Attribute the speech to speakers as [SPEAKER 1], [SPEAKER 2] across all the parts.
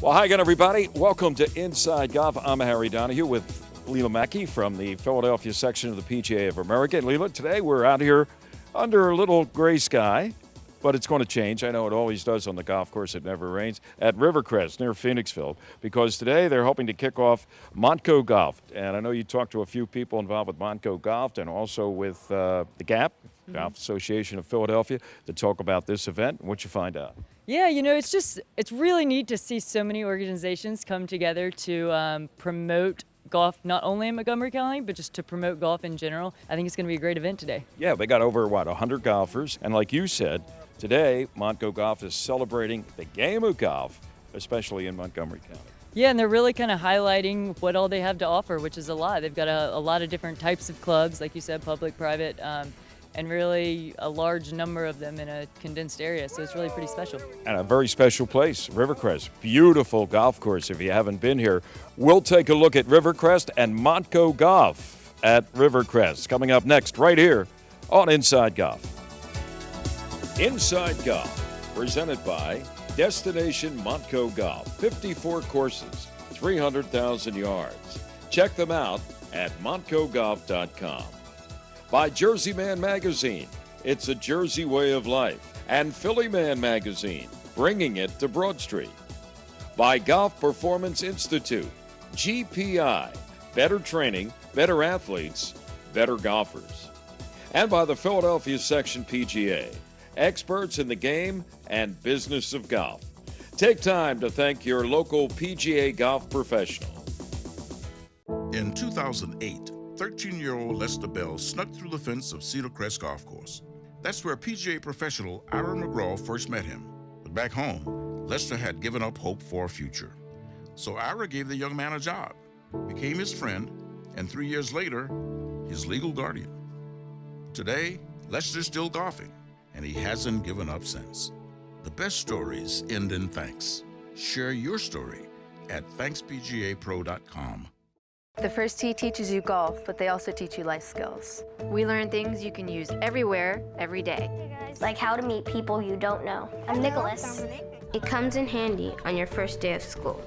[SPEAKER 1] Well, hi again, everybody. Welcome to Inside Golf. I'm Harry Donahue with Leela Mackey from the Philadelphia section of the PGA of America. And Leela, today we're out here under a little gray sky, but it's going to change. I know it always does on the golf course. It never rains. At Rivercrest near Phoenixville, because today they're hoping to kick off MontCo Golf. And I know you talked to a few people involved with MontCo Golf and also with the GAP, Golf Association of Philadelphia, to talk about this event. What you find out?
[SPEAKER 2] Yeah, it's really neat to see so many organizations come together to promote golf, not only in Montgomery County, but just to promote golf in general. I think it's going to be a great event today.
[SPEAKER 1] Yeah, they got over, 100 golfers. And like you said, today, MontCo Golf is celebrating the game of golf, especially in Montgomery County.
[SPEAKER 2] Yeah, and they're really kind of highlighting what all they have to offer, which is a lot. They've got a lot of different types of clubs, like you said, public, private, and really a large number of them in a condensed area, so it's really pretty special. And
[SPEAKER 1] a very special place, Rivercrest. Beautiful golf course. If you haven't been here, we'll take a look at Rivercrest and MontCo Golf at Rivercrest. Coming up next, right here on Inside Golf. Inside Golf, presented by Destination MontCo Golf. 54 courses, 300,000 yards. Check them out at montcogolf.com. By Jersey Man Magazine, it's a Jersey way of life. And Philly Man Magazine, bringing it to Broad Street. By Golf Performance Institute, GPI, better training, better athletes, better golfers. And by the Philadelphia Section PGA, experts in the game and business of golf. Take time to thank your local PGA golf professional.
[SPEAKER 3] In 2008, 13-year-old Lester Bell snuck through the fence of Cedar Crest Golf Course. That's where PGA professional Ira McGraw first met him. But back home, Lester had given up hope for a future. So Ira gave the young man a job, became his friend, and 3 years later, his legal guardian. Today, Lester's still golfing, and he hasn't given up since. The best stories end in thanks. Share your story at ThanksPGAPro.com.
[SPEAKER 4] The first tee teaches you golf, but they also teach you life skills.
[SPEAKER 5] We learn things you can use everywhere, every day.
[SPEAKER 6] Like how to meet people you don't know. I'm Nicholas.
[SPEAKER 4] It comes in handy on your first day of school.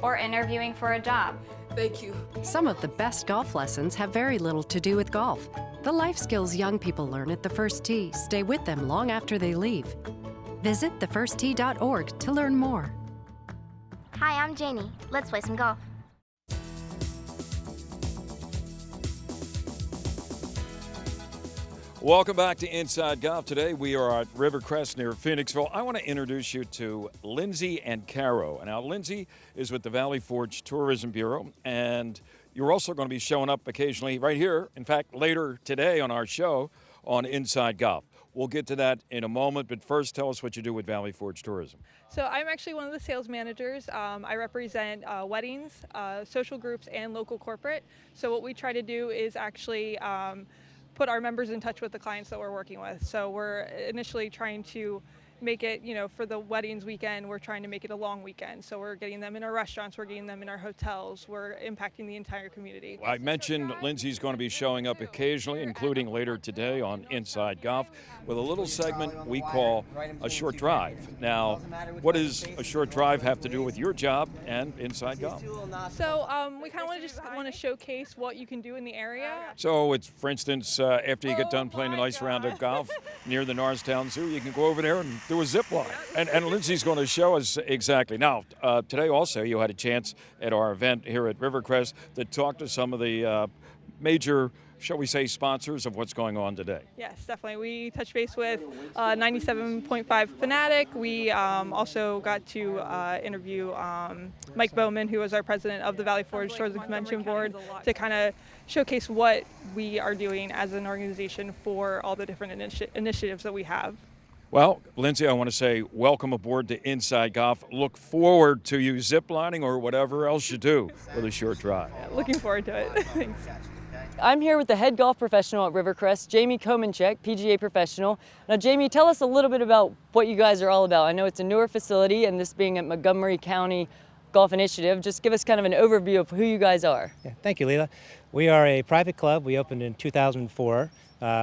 [SPEAKER 5] Or interviewing for a job.
[SPEAKER 7] Thank you.
[SPEAKER 8] Some of the best golf lessons have very little to do with golf. The life skills young people learn at the First Tee stay with them long after they leave. Visit thefirsttee.org to learn more.
[SPEAKER 6] Hi, I'm Janie. Let's play some golf.
[SPEAKER 1] Welcome back to Inside Golf. Today we are at Rivercrest near Phoenixville. I want to introduce you to Lindsay and Caro. Now, Lindsay is with the Valley Forge Tourism Bureau, and you're also going to be showing up occasionally right here, in fact, later today on our show on Inside Golf. We'll get to that in a moment, but first tell us what you do with Valley Forge Tourism.
[SPEAKER 9] So I'm actually one of the sales managers. I represent weddings, social groups, and local corporate. So what we try to do is actually put our members in touch with the clients that we're working with. So we're initially trying to make it, for the weddings weekend, we're trying to make it a long weekend. So we're getting them in our restaurants, we're getting them in our hotels, we're impacting the entire community.
[SPEAKER 1] I mentioned Lindsay's going to be showing up occasionally, including later today on Inside Golf, with a little segment we call a short drive. Now, what does a short drive have to do with your job and Inside Golf?
[SPEAKER 9] So we kind of just want to showcase what you can do in the area.
[SPEAKER 1] So it's, for instance, after you get done playing a nice round of golf near the Norristown Zoo, you can go over there and do a zip line. And Lindsay's going to show us exactly. Now, today also you had a chance at our event here at Rivercrest to talk to some of the major, shall we say, sponsors of what's going on today.
[SPEAKER 9] Yes, definitely. We touched base with 97.5 Fanatic. We also got to interview Mike Bowman, who was our president of the Valley Forge Tourism Convention Board, to kind of showcase what we are doing as an organization for all the different initiatives that we have.
[SPEAKER 1] Well, Lindsay, I want to say welcome aboard to Inside Golf. Look forward to you ziplining or whatever else you do with a short drive.
[SPEAKER 9] Yeah, looking forward to it. Thanks.
[SPEAKER 2] I'm here with the head golf professional at Rivercrest, Jamie Komenchek, PGA professional. Now, Jamie, tell us a little bit about what you guys are all about. I know it's a newer facility, and this being at Montgomery County Golf Initiative, just give us kind of an overview of who you guys are.
[SPEAKER 10] Yeah, thank you, Leela. We are a private club. We opened in 2004.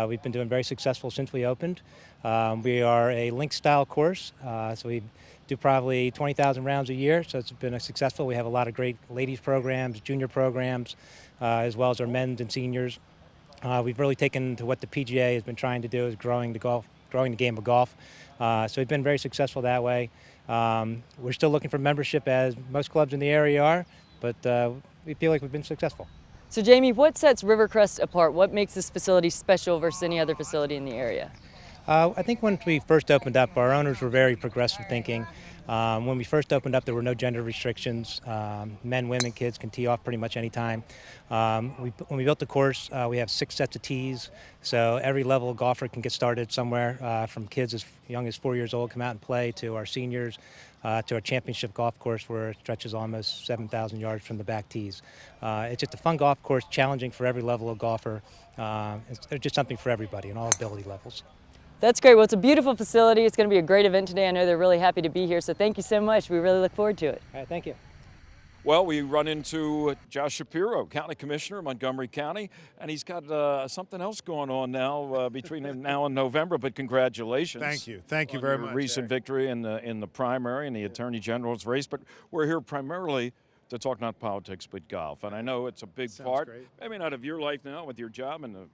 [SPEAKER 10] We've been doing very successful since we opened.
[SPEAKER 7] We are a link-style course, so we do probably 20,000 rounds a year, so it's been successful. We have a lot of great ladies programs, junior programs, as well as our men's and seniors. We've really taken to what the PGA has been trying to do, is growing the game of golf. So we've been very successful that way. We're still looking for membership, as most clubs in the area are, but we feel like we've been successful.
[SPEAKER 2] So Jamie, what sets Rivercrest apart? What makes this facility special versus any other facility in the area?
[SPEAKER 7] I think when we first opened up, our owners were very progressive thinking. When we first opened up, there were no gender restrictions. Men, women, kids can tee off pretty much any time. When we built the course, we have 6 sets of tees, so every level of golfer can get started somewhere, from kids as young as 4 years old come out and play, to our seniors, to our championship golf course where it stretches almost 7,000 yards from the back tees. It's just a fun golf course, challenging for every level of golfer. It's just something for everybody in all ability levels.
[SPEAKER 2] That's great. Well, it's a beautiful facility. It's going to be a great event today. I know they're really happy to be here, so thank you so much. We really look forward to it.
[SPEAKER 7] All right, thank you.
[SPEAKER 1] Well, we run into Josh Shapiro, County Commissioner of Montgomery County, and he's got something else going on now between now and November, but congratulations.
[SPEAKER 10] Thank you. Thank you very much.
[SPEAKER 1] Recent victory in the primary and the Attorney General's race, but we're here primarily to talk not politics but golf, and I know it's a big part,
[SPEAKER 10] great.
[SPEAKER 1] maybe not of your life now with your job and the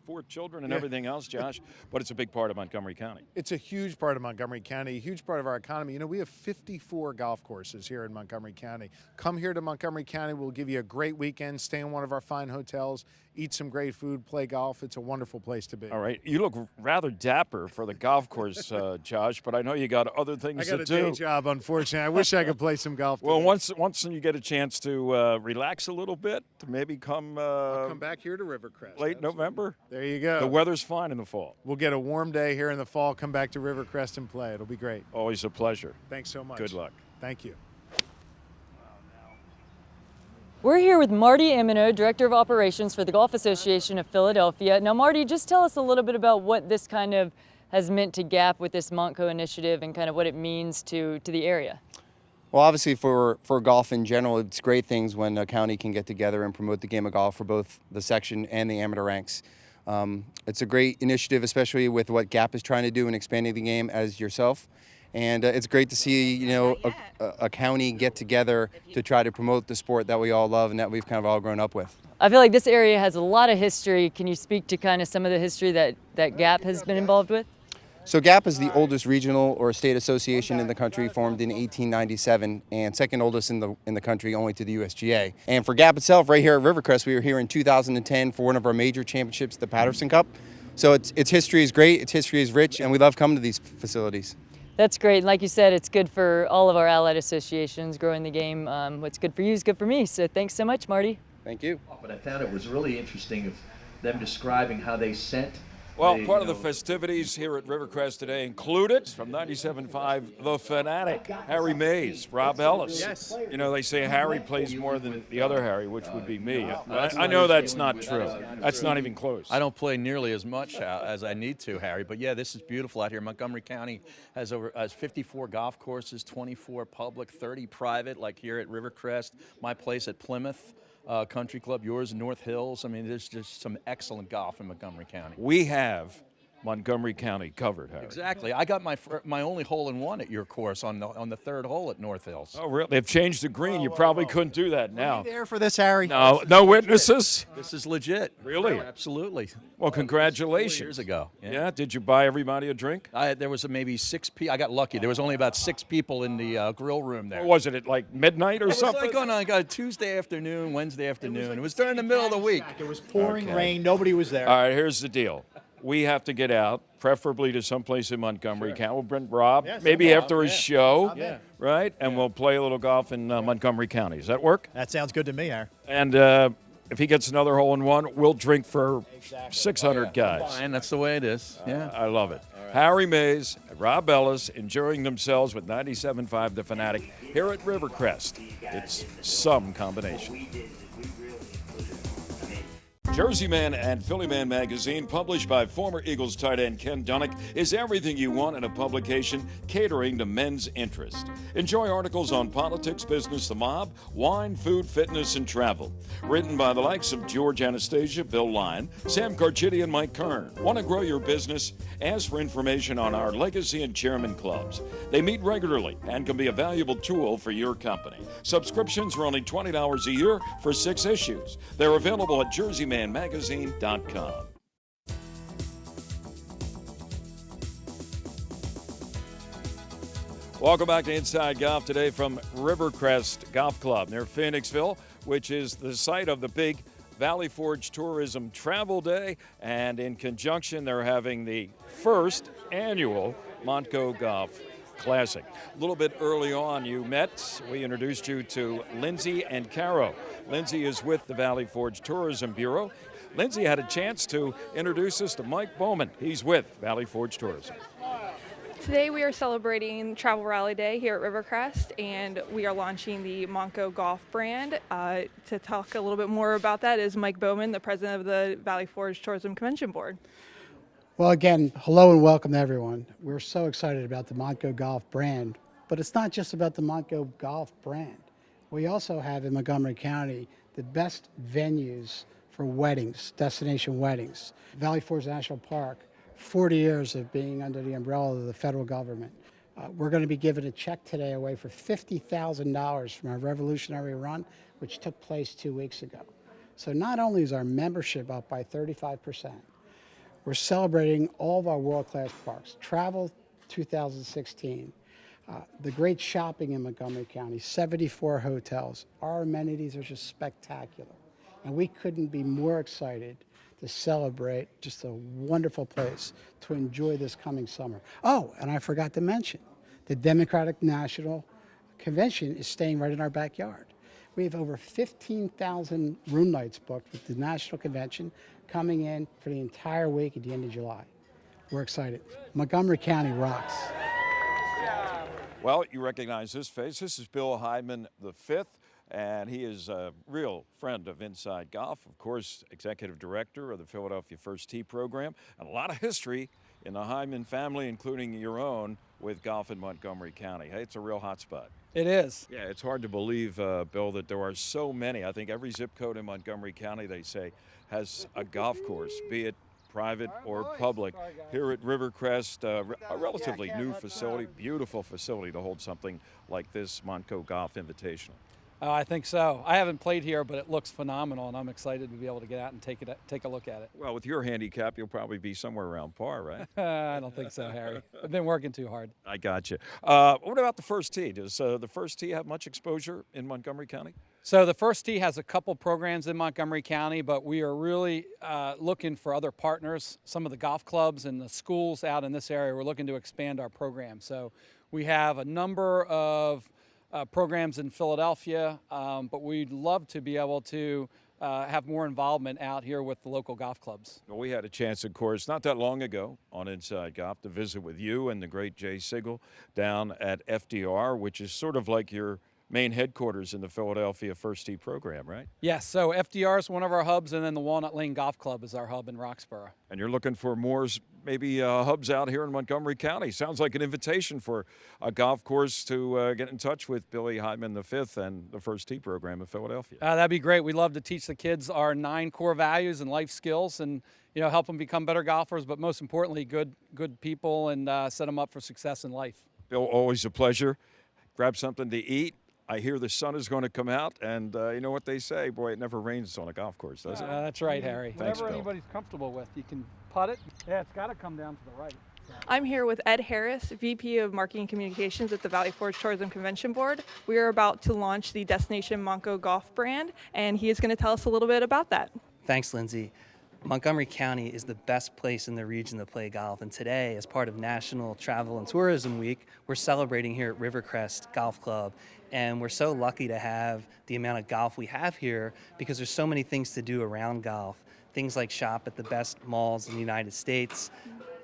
[SPEAKER 1] 4 children and everything else, Josh, but it's a big part of Montgomery County.
[SPEAKER 10] It's a huge part of Montgomery County, a huge part of our economy. You know, we have 54 golf courses here in Montgomery County. Come here to Montgomery County. We'll give you a great weekend, stay in one of our fine hotels, eat some great food, play golf. It's a wonderful place to be.
[SPEAKER 1] All right. You look rather dapper for the golf course, Josh, but I know you got other things to do.
[SPEAKER 10] I got a day job, unfortunately. I wish I could play some golf.
[SPEAKER 1] Well,
[SPEAKER 10] today.
[SPEAKER 1] once you get a chance to relax a little bit, to maybe
[SPEAKER 10] I'll come back here to Rivercrest.
[SPEAKER 1] Late November.
[SPEAKER 10] There you go.
[SPEAKER 1] The weather's fine in the fall.
[SPEAKER 10] We'll get a warm day here in the fall, come back to Rivercrest and play. It'll be great.
[SPEAKER 1] Always a pleasure.
[SPEAKER 10] Thanks so much.
[SPEAKER 1] Good luck.
[SPEAKER 10] Thank you.
[SPEAKER 2] We're here with Marty Imino, Director of Operations for the Golf Association of Philadelphia. Now, Marty, just tell us a little bit about what this kind of has meant to GAP with this MontCo initiative and kind of what it means to the area.
[SPEAKER 11] Well, obviously for golf in general, it's great things when a county can get together and promote the game of golf for both the section and the amateur ranks. It's a great initiative, especially with what GAP is trying to do in expanding the game as yourself. And it's great to see, you know, a county get together to try to promote the sport that we all love and that we've kind of all grown up with.
[SPEAKER 2] I feel like this area has a lot of history. Can you speak to kind of some of the history that GAP has been involved with?
[SPEAKER 11] So GAP is the oldest regional or state association in the country, formed in 1897, and second oldest in the country, only to the USGA. And for GAP itself, right here at Rivercrest, we were here in 2010 for one of our major championships, the Patterson Cup. So its history is great, its history is rich, and we love coming to these facilities.
[SPEAKER 2] That's great. Like you said, it's good for all of our allied associations, growing the game. What's good for you is good for me. So thanks so much, Marty.
[SPEAKER 11] Thank you.
[SPEAKER 12] But I found it was really interesting of them describing how they sent.
[SPEAKER 1] Well, part of the festivities here at Rivercrest today included, from 97.5, The Fanatic, Harry Mays, Rob Ellis.
[SPEAKER 10] Yes.
[SPEAKER 1] You know, they say Harry plays more than the other Harry, which would be me. I know that's not true. That's not even close.
[SPEAKER 13] I don't play nearly as much as I need to, Harry. But yeah, this is beautiful out here. Montgomery County has 54 golf courses, 24 public, 30 private, like here at Rivercrest, my place at Plymouth Country Club, yours in North Hills. I mean, there's just some excellent golf in Montgomery County.
[SPEAKER 1] We have Montgomery County covered, Harry.
[SPEAKER 13] Exactly. I got my only hole-in-one at your course on the third hole at North Hills.
[SPEAKER 1] Oh, really? They've changed the green. You probably couldn't do that now.
[SPEAKER 10] Were you there for this, Harry?
[SPEAKER 1] No witnesses?
[SPEAKER 13] This is legit.
[SPEAKER 1] Really?
[SPEAKER 13] Absolutely.
[SPEAKER 1] Well, congratulations.
[SPEAKER 13] 4 years ago.
[SPEAKER 1] Yeah. Did you buy everybody a drink?
[SPEAKER 13] There was maybe 6 people. I got lucky. There was only about 6 people in the grill room there.
[SPEAKER 1] Or was it at like midnight or something?
[SPEAKER 13] It was like on a Tuesday afternoon, Wednesday afternoon. It was during the middle of the week.
[SPEAKER 10] It was pouring rain. Nobody was there.
[SPEAKER 1] All right, here's the deal. We have to get out, preferably to someplace in Montgomery County. We'll bring Rob, maybe after his show, right? And we'll play a little golf in Montgomery County. Does that work?
[SPEAKER 10] That sounds good to me, Harry.
[SPEAKER 1] And if he gets another hole-in-one, we'll drink for 600 guys.
[SPEAKER 13] Fine, that's the way it is. Yeah.
[SPEAKER 1] I love it. Right. Harry Mays, Rob Ellis, enjoying themselves with 97.5 The Fanatic here at Rivercrest. It's some combination. Jersey Man and Philly Man magazine, published by former Eagles tight end Ken Dunnick, is everything you want in a publication catering to men's interest. Enjoy articles on politics, business, the mob, wine, food, fitness, and travel. Written by the likes of George Anastasia, Bill Lyon, Sam Carchidi, and Mike Kern. Want to grow your business? Ask for information on our Legacy and Chairman Clubs. They meet regularly and can be a valuable tool for your company. Subscriptions are only $20 a year for 6 issues. They're available at jerseymanmagazine.com. Welcome back to Inside Golf today from Rivercrest Golf Club near Phoenixville, which is the site of the big Valley Forge Tourism Travel Day. And in conjunction, they're having the first annual MontCo Golf Classic. A little bit early on, you met. We introduced you to Lindsay and Caro. Lindsay is with the Valley Forge Tourism Bureau. Lindsay had a chance to introduce us to Mike Bowman. He's with Valley Forge Tourism.
[SPEAKER 9] Today we are celebrating Travel Rally Day here at Rivercrest, and we are launching the MontCo Golf brand. To talk a little bit more about that is Mike Bowman, the president of the Valley Forge Tourism Convention Board.
[SPEAKER 14] Well, again, hello and welcome to everyone. We're so excited about the MontCo Golf brand, but it's not just about the MontCo Golf brand. We also have in Montgomery County the best venues for weddings, destination weddings. Valley Forge National Park, 40 years of being under the umbrella of the federal government. We're going to be giving a check today away for $50,000 from our Revolutionary Run, which took place 2 weeks ago. So not only is our membership up by 35%, we're celebrating all of our world-class parks. Travel 2016, the great shopping in Montgomery County, 74 hotels. Our amenities are just spectacular. And we couldn't be more excited to celebrate just a wonderful place to enjoy this coming summer. Oh, and I forgot to mention, the Democratic National Convention is staying right in our backyard. We have over 15,000 room nights booked with the National Convention coming in for the entire week at the end of July. We're excited. Montgomery County rocks.
[SPEAKER 1] Well, you recognize this face. This is Bill Hyman V, and he is a real friend of Inside Golf. Of course, executive director of the Philadelphia First Tee program, and a lot of history in the Hyman family, including your own, with golf in Montgomery County. Hey, it's a real hot spot.
[SPEAKER 15] It is.
[SPEAKER 1] Yeah, it's hard to believe, Bill, that there are so many. I think every zip code in Montgomery County, they say, has a golf course, be it private or public. Here at Rivercrest, a relatively new facility, beautiful facility to hold something like this MontCo Golf Invitational.
[SPEAKER 15] Oh, I think so. I haven't played here, but it looks phenomenal, and I'm excited to be able to get out and take a look at it.
[SPEAKER 1] Well, with your handicap, you'll probably be somewhere around par, right?
[SPEAKER 15] I don't think so, Harry. I've been working too hard.
[SPEAKER 1] I got you. What about the First Tee? Does the First Tee have much exposure in Montgomery County?
[SPEAKER 15] So the First Tee has a couple programs in Montgomery County, but we are really looking for other partners. Some of the golf clubs and the schools out in this area, we're looking to expand our program. So we have a number of programs in Philadelphia, but we'd love to be able to have more involvement out here with the local golf clubs.
[SPEAKER 1] Well, we had a chance, of course, not that long ago on Inside Golf to visit with you and the great Jay Sigel down at FDR, which is sort of like your main headquarters in the Philadelphia First Tee program, right?
[SPEAKER 15] Yes, so FDR is one of our hubs, and then the Walnut Lane Golf Club is our hub in Roxborough.
[SPEAKER 1] And you're looking for more, maybe hubs out here in Montgomery County. Sounds like an invitation for a golf course to get in touch with Billy Hyman V and the First Tee program in Philadelphia.
[SPEAKER 15] That'd be great. We'd love to teach the kids our 9 core values and life skills, and help them become better golfers, but most importantly, good people, and set them up for success in life.
[SPEAKER 1] Bill, always a pleasure. Grab something to eat. I hear the sun is going to come out, and you know what they say, boy, it never rains on a golf course, does it?
[SPEAKER 15] That's right, Harry.
[SPEAKER 1] Thanks,
[SPEAKER 15] Whatever
[SPEAKER 1] Bill.
[SPEAKER 15] anybody's comfortable with, you can putt it. Yeah, it's got to come down to the right.
[SPEAKER 9] I'm here with Ed Harris, VP of Marketing Communications at the Valley Forge Tourism Convention Board. We are about to launch the Destination MontCo Golf brand, and he is going to tell us a little bit about that.
[SPEAKER 16] Thanks, Lindsay. Montgomery County is the best place in the region to play golf, and today, as part of National Travel and Tourism Week, we're celebrating here at Rivercrest Golf Club, and we're so lucky to have the amount of golf we have here because there's so many things to do around golf. Things like shop at the best malls in the United States,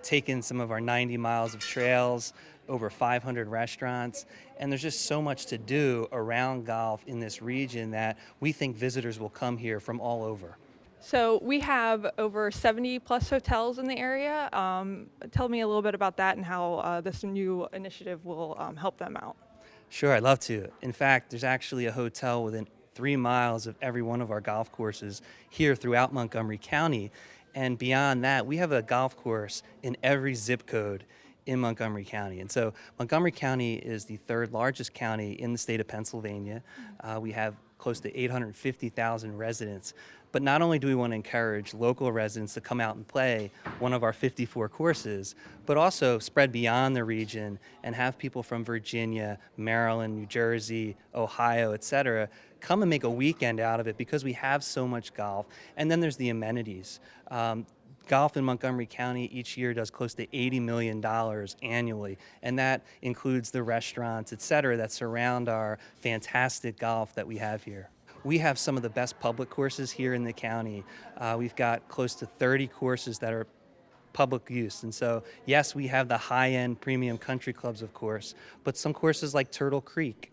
[SPEAKER 16] take in some of our 90 miles of trails, over 500 restaurants, and there's just so much to do around golf in this region that we think visitors will come here from all over.
[SPEAKER 9] So we have over 70 plus hotels in the area. Tell me a little bit about that and how this new initiative will help them out.
[SPEAKER 16] Sure, I'd love to. In fact, there's actually a hotel within 3 miles of every one of our golf courses here throughout Montgomery County. And beyond that, we have a golf course in every zip code in Montgomery County. And so Montgomery County is the third largest county in the state of Pennsylvania. We have close to 850,000 residents. But not only do we want to encourage local residents to come out and play one of our 54 courses, but also spread beyond the region and have people from Virginia, Maryland, New Jersey, Ohio, etc., come and make a weekend out of it because we have so much golf. And then there's the amenities. Golf in Montgomery County each year does close to $80 million annually, and that includes the restaurants, et cetera, that surround our fantastic golf that we have here. We have some of the best public courses here in the county. We've got close to 30 courses that are public use. And so, yes, we have the high-end premium country clubs, of course, but some courses like Turtle Creek,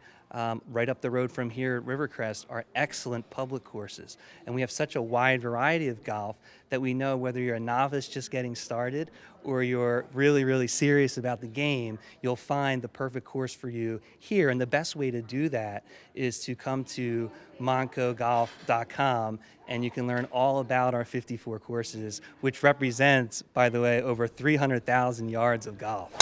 [SPEAKER 16] right up the road from here at Rivercrest, are excellent public courses. And we have such a wide variety of golf that we know whether you're a novice just getting started or you're really, really serious about the game, you'll find the perfect course for you here. And the best way to do that is to come to MontCoGolf.com, and you can learn all about our 54 courses, which represents, by the way, over 300,000 yards of golf.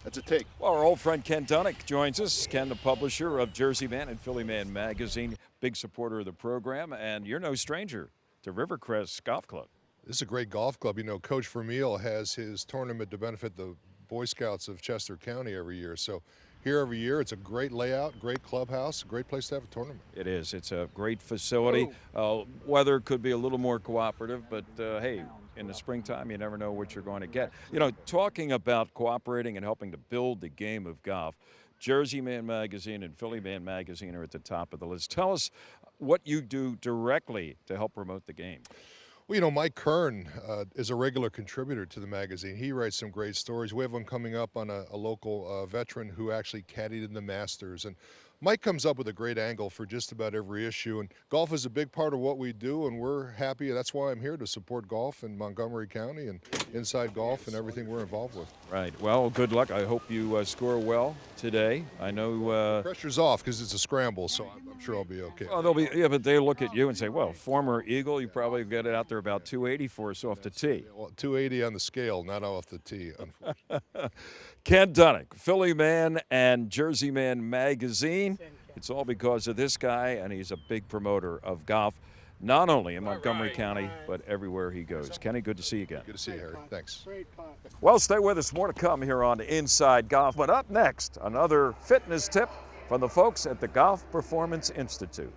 [SPEAKER 1] That's a take. Well, our old friend Ken Dunnick joins us. Ken, the publisher of Jersey Man and Philly Man magazine, big supporter of the program, and you're no stranger to Rivercrest Golf Club.
[SPEAKER 17] This is a great golf club. You know, Coach Vermeil has his tournament to benefit the Boy Scouts of Chester County every year. So here every year, it's a great layout, great clubhouse, great place to have a tournament.
[SPEAKER 1] It is. It's a great facility. Weather could be a little more cooperative, but hey, in the springtime, you never know what you're going to get. You know, talking about cooperating and helping to build the game of golf, Jersey Man magazine and Philly Man magazine are at the top of the list. Tell us what you do directly to help promote the game.
[SPEAKER 17] Well, you know, Mike Kern is a regular contributor to the magazine. He writes some great stories. We have one coming up on a local veteran who actually caddied in the Masters. And Mike comes up with a great angle for just about every issue. And golf is a big part of what we do, and we're happy. That's why I'm here, to support golf in Montgomery County and inside golf and everything we're involved with.
[SPEAKER 1] Right. Well, good luck. I hope you score well today. I know
[SPEAKER 17] pressure's off because it's a scramble, so I'm sure I'll be okay.
[SPEAKER 1] Well, but they look at you and say, well, former Eagle, you probably get it out there about 280 for us off the tee.
[SPEAKER 17] Well, 280 on the scale, not off the tee, unfortunately.
[SPEAKER 1] Ken Dunnick, Philly Man and Jersey Man magazine. It's all because of this guy, and he's a big promoter of golf, not only in Montgomery County, but everywhere he goes. Kenny, good to see you again.
[SPEAKER 17] Good to see you, Harry. Thanks.
[SPEAKER 1] Well, stay with us. More to come here on Inside Golf. But up next, another fitness tip from the folks at the Golf Performance Institute.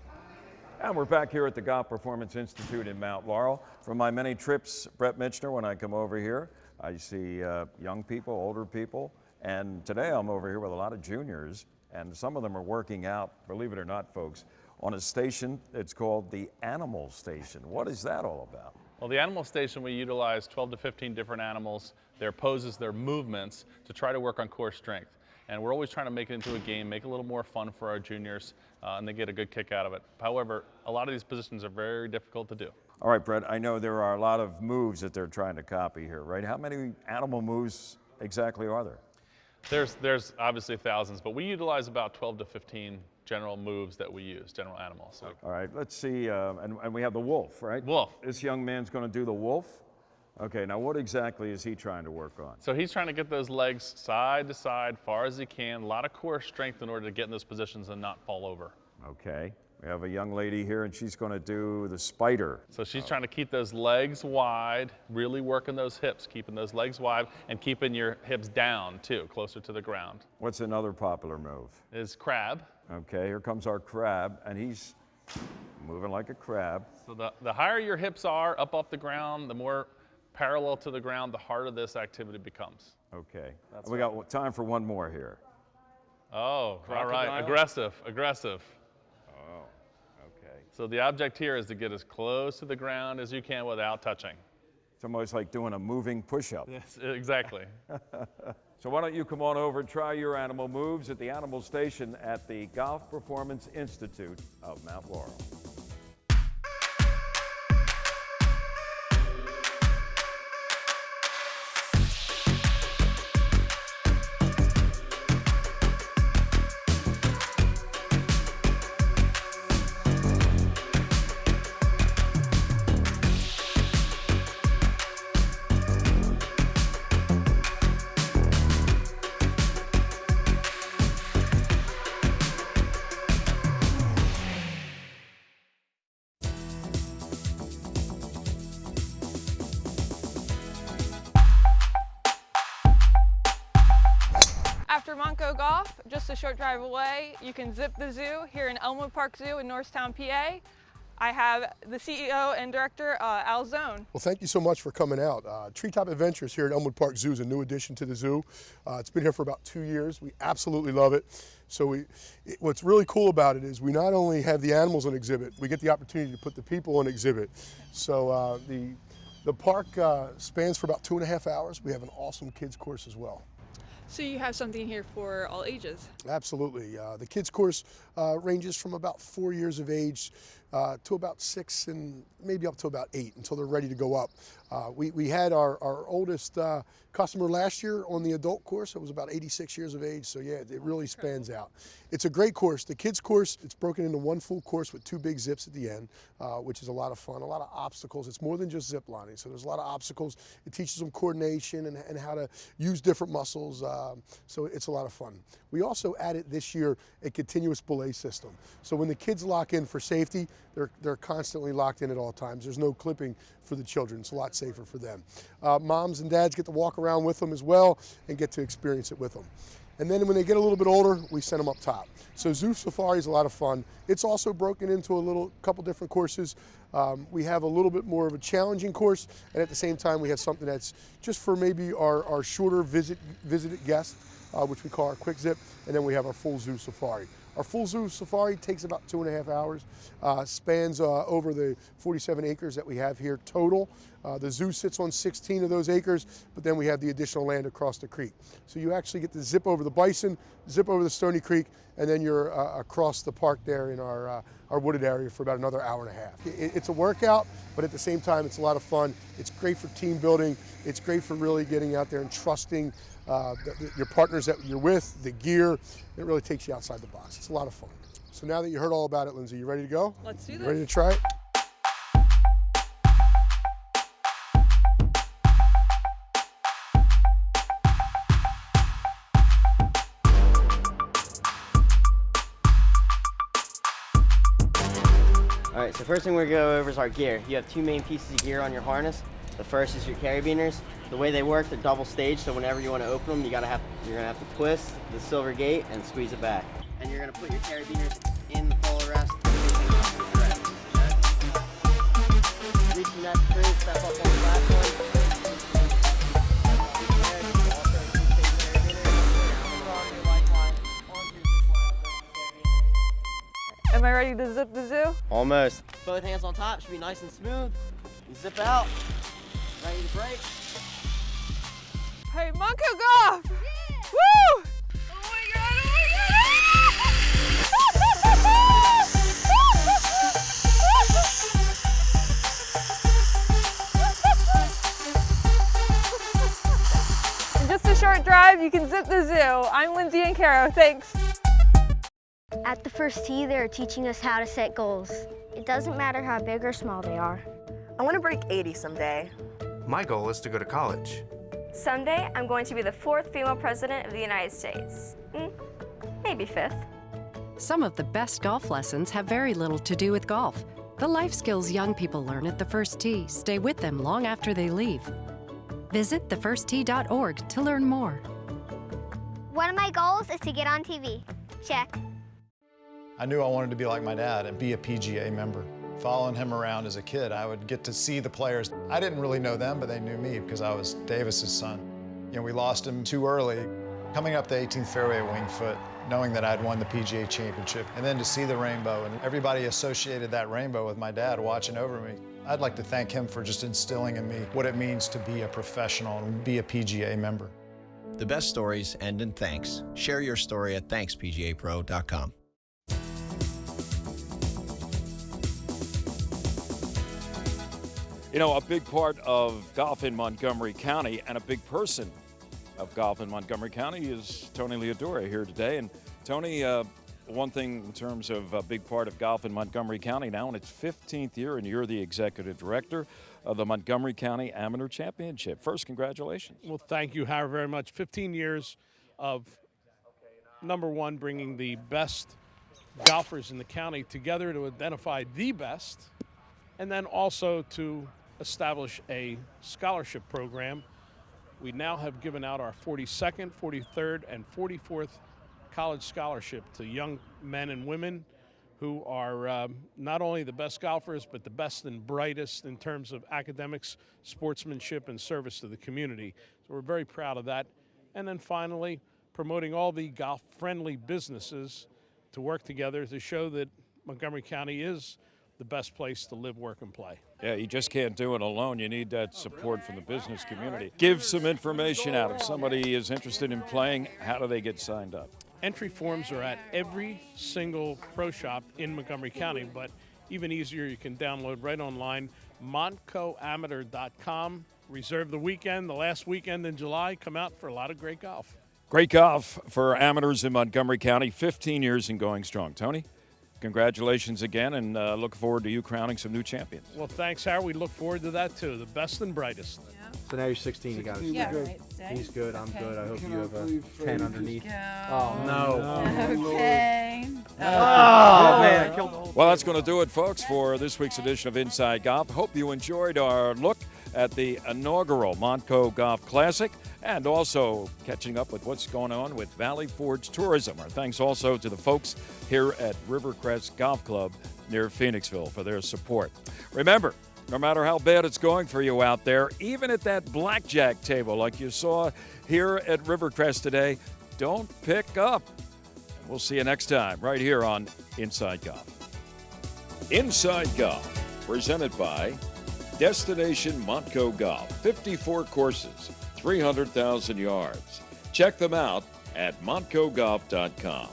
[SPEAKER 1] And we're back here at the Golf Performance Institute in Mount Laurel. From my many trips, Brett Michner, when I come over here, I see young people, older people, and today I'm over here with a lot of juniors, and some of them are working out, believe it or not, folks, on a station that's called the Animal Station. What is that all about?
[SPEAKER 18] Well, the Animal Station, we utilize 12 to 15 different animals, their poses, their movements, to try to work on core strength. And we're always trying to make it into a game, make it a little more fun for our juniors, and they get a good kick out of it. However, a lot of these positions are very difficult to do.
[SPEAKER 1] All right, Brett, I know there are a lot of moves that they're trying to copy here, right? How many animal moves exactly are there?
[SPEAKER 18] There's obviously thousands, but we utilize about 12 to 15 general moves that we use, general animals. So.
[SPEAKER 1] All right, let's see, and we have the wolf, right?
[SPEAKER 18] Wolf.
[SPEAKER 1] This young man's going to do the wolf. Okay, now what exactly is he trying to work on?
[SPEAKER 18] So he's trying to get those legs side to side, far as he can, a lot of core strength in order to get in those positions and not fall over.
[SPEAKER 1] Okay. We have a young lady here, and she's going to do the spider.
[SPEAKER 18] So she's trying to keep those legs wide, really working those hips, keeping those legs wide, and keeping your hips down, too, closer to the ground.
[SPEAKER 1] What's another popular move?
[SPEAKER 18] Is crab.
[SPEAKER 1] Okay, here comes our crab, and he's moving like a crab.
[SPEAKER 18] So the higher your hips are up off the ground, the more parallel to the ground, the harder this activity becomes.
[SPEAKER 1] Okay. We got time for one more here.
[SPEAKER 18] Oh,
[SPEAKER 1] Crocodile?
[SPEAKER 18] all right. Aggressive, aggressive.
[SPEAKER 1] Oh, okay.
[SPEAKER 18] So the object here is to get as close to the ground as you can without touching.
[SPEAKER 1] It's almost like doing a moving push-up.
[SPEAKER 18] Yes, exactly.
[SPEAKER 1] So why don't you come on over and try your animal moves at the Animal Station at the Golf Performance Institute of Mount Laurel.
[SPEAKER 9] after MontCo Golf, just a short drive away, you can zip the zoo here in Elmwood Park Zoo in Norristown, PA. I have the CEO and director, Al Zone.
[SPEAKER 19] Well, thank you so much for coming out. Treetop Adventures here at Elmwood Park Zoo is a new addition to the zoo. It's been here for about 2 years. We absolutely love it. So what's really cool about it is we not only have the animals on exhibit, we get the opportunity to put the people on exhibit. So the park spans for about 2.5 hours. We have an awesome kids course as well.
[SPEAKER 9] So you have something here for all ages?
[SPEAKER 19] Absolutely. The kids course ranges from about 4 years of age to about 6 and maybe up to about 8 until they're ready to go up. We had our oldest customer last year on the adult course. It was about 86 years of age, so yeah, it really spans out. It's a great course. The kids course, it's broken into one full course with 2 big zips at the end, which is a lot of fun, a lot of obstacles. It's more than just zip lining, so there's a lot of obstacles. It teaches them coordination and how to use different muscles, so it's a lot of fun. We also added this year a continuous belay system. So when the kids lock in for safety, they're constantly locked in at all times. There's no clipping for the children. It's a lot safer for them. Moms and dads get to walk around with them as well and get to experience it with them. And then when they get a little bit older, we send them up top. So Zoo Safari is a lot of fun. It's also broken into a couple different courses. We have a little bit more of a challenging course, and at the same time we have something that's just for maybe our shorter visited guests, which we call our quick zip, and then we have our full Zoo Safari. Our full Zoo Safari takes about 2.5 hours, spans over the 47 acres that we have here total. The zoo sits on 16 of those acres, but then we have the additional land across the creek. So you actually get to zip over the bison, zip over the Stony Creek, and then you're across the park there in our wooded area for about another hour and a half. It's a workout, but at the same time, it's a lot of fun. It's great for team building. It's great for really getting out there and trusting your partners that you're with, the gear. It really takes you outside the box. It's a lot of fun. So now that you heard all about it, Lindsay, you ready to go?
[SPEAKER 9] Let's do this.
[SPEAKER 19] Ready to try it?
[SPEAKER 20] All right, so first thing we're gonna go over is our gear. You have 2 main pieces of gear on your harness. The first is your carabiners. The way they work, they're double staged, so whenever you want to open them, you're gonna have to twist the silver gate and squeeze it back. And you're gonna put your carabiners in the full arrest. Reach your neck through, step up on the platform.
[SPEAKER 9] Am I ready to zip the zoo?
[SPEAKER 20] Almost. Both hands on top, should be nice and smooth. You zip out, ready to break.
[SPEAKER 9] Hey, MontCo Golf! Yeah. Woo! Oh my God, In just a short drive, you can zip the zoo. I'm Lindsay and Caro, thanks.
[SPEAKER 6] At the first tee, they're teaching us how to set goals. It doesn't matter how big or small they are.
[SPEAKER 21] I want to break 80 someday.
[SPEAKER 22] My goal is to go to college.
[SPEAKER 23] Someday, I'm going to be the 4th female president of the United States. Maybe 5th.
[SPEAKER 8] Some of the best golf lessons have very little to do with golf. The life skills young people learn at the first tee stay with them long after they leave. Visit thefirsttee.org to learn more.
[SPEAKER 6] One of my goals is to get on TV. Check.
[SPEAKER 24] I knew I wanted to be like my dad and be a PGA member. Following him around as a kid, I would get to see the players. I didn't really know them, but they knew me because I was Davis's son. You know, we lost him too early. Coming up the 18th fairway at Winged Foot, knowing that I'd won the PGA Championship, and then to see the rainbow, and everybody associated that rainbow with my dad watching over me. I'd like to thank him for just instilling in me what it means to be a professional and be a PGA member.
[SPEAKER 25] The best stories end in thanks. Share your story at ThanksPGAPro.com.
[SPEAKER 1] You know, a big part of golf in Montgomery County and a big person of golf in Montgomery County is Tony Leodora here today. And Tony, one thing in terms of a big part of golf in Montgomery County now in its 15th year, and you're the executive director of the Montgomery County Amateur Championship. First, congratulations.
[SPEAKER 26] Well, thank you, Howard, very much. 15 years of, number one, bringing the best golfers in the county together to identify the best, and then also to establish a scholarship program we now have given out our 42nd, 43rd, and 44th college scholarship to young men and women who are not only the best golfers, but the best and brightest in terms of academics, sportsmanship, and service to the community. So we're very proud of that. And then finally, promoting all the golf-friendly businesses to work together to show that Montgomery County is the best place to live, work, and play.
[SPEAKER 1] Yeah, you just can't do it alone. You need that support from the business community. Give some information out. If somebody is interested in playing, how do they get signed up?
[SPEAKER 26] Entry forms are at every single pro shop in Montgomery County, but even easier, you can download right online, MontCoAmateur.com. Reserve the weekend, the last weekend in July. Come out for a lot of great golf.
[SPEAKER 1] Great golf for amateurs in Montgomery County, 15 years and going strong. Tony, congratulations again, and look forward to you crowning some new champions.
[SPEAKER 26] Well, thanks, Howard. We look forward to that, too. The best and brightest.
[SPEAKER 2] So now you're 16, you got it.
[SPEAKER 3] Yeah, right.
[SPEAKER 2] He's good, I'm good. I hope you have a 10 underneath.
[SPEAKER 3] Oh,
[SPEAKER 2] no.
[SPEAKER 3] Okay.
[SPEAKER 2] Oh, man, I killed
[SPEAKER 1] Well, that's going to do it, folks, for this week's edition of Inside Golf. Hope you enjoyed our look at the inaugural MontCo Golf Classic and also catching up with what's going on with Valley Forge Tourism. Our thanks also to the folks here at Rivercrest Golf Club near Phoenixville for their support. Remember, no matter how bad it's going for you out there, even at that blackjack table like you saw here at Rivercrest today, don't pick up. We'll see you next time right here on Inside Golf. Inside Golf, presented by Destination MontCo Golf, 54 courses, 300,000 yards. Check them out at montcogolf.com.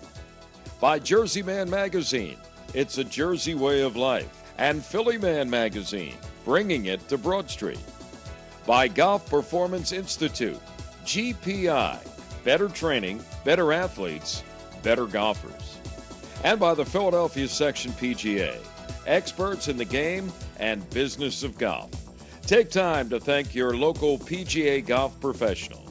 [SPEAKER 1] By Jersey Man Magazine, it's a Jersey way of life. And Philly Man Magazine, bringing it to Broad Street. By Golf Performance Institute, GPI, better training, better athletes, better golfers. And by the Philadelphia Section PGA, experts in the game and business of golf. Take time to thank your local PGA golf professionals.